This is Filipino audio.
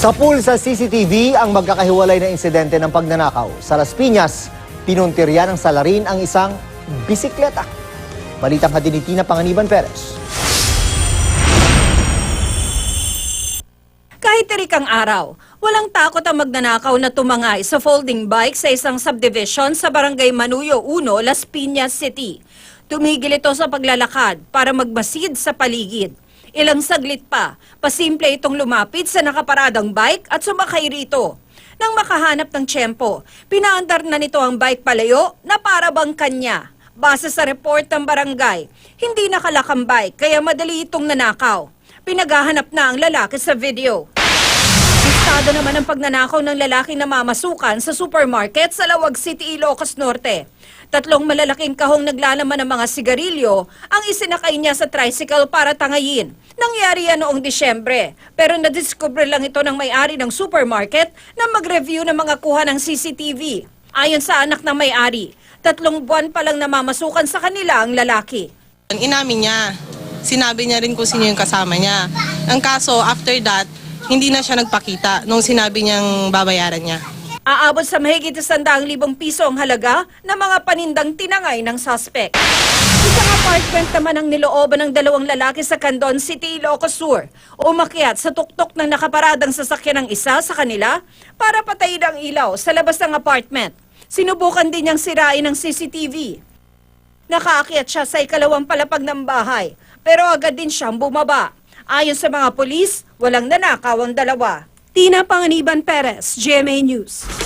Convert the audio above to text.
Sa pool sa CCTV ang magkakahiwalay na insidente ng pagnanakaw. Sa Las Piñas, pinuntirya ng salarin ang isang bisikleta. Balitang hatid ni Tina Panganiban Perez. Kahit terikang araw, walang takot ang magnanakaw na tumangay sa folding bike sa isang subdivision sa Barangay Manuyo 1, Las Piñas City. Tumigil ito sa paglalakad para magmasid sa paligid. Ilang saglit pa, pasimple itong lumapit sa nakaparadang bike at sumakay rito. Nang makahanap ng tiyempo, pinaandar na nito ang bike palayo na para bang kanya. Base sa report ng barangay, hindi nakalakang bike kaya madali itong nanakaw. Pinaghahanap na ang lalaki sa video. Listado naman ang pagnanakaw ng lalaking namamasukan sa supermarket sa Lawag City, Ilocos Norte. 3 malalaking kahong naglalaman ng mga sigarilyo ang isinakay niya sa tricycle para tangayin. Nangyari yan noong Disyembre, pero nadiskubre lang ito ng may-ari ng supermarket na mag-review ng mga kuha ng CCTV. Ayon sa anak ng may-ari, 3 buwan pa lang namamasukan sa kanila ang lalaki. Inamin niya, sinabi niya rin kung sino yung kasama niya. Ang kaso, after that, hindi na siya nagpakita nung sinabi niyang babayaran niya. Aabot sa mahigit 100,000 piso ang halaga ng mga panindang tinangay ng suspect. Isang apartment naman ang nilooban ng 2 lalaki sa Candon City, Ilocos Sur. Umakyat sa tuktok ng nakaparadang sasakyan ng isa sa kanila para patayin ang ilaw sa labas ng apartment. Sinubukan din niyang sirain ang CCTV. Nakaakyat siya sa ikalawang palapag ng bahay, pero agad din siyang bumaba. Ayon sa mga pulis, walang nanakaw ang dalawa. Tina Panganiban Perez, GMA News.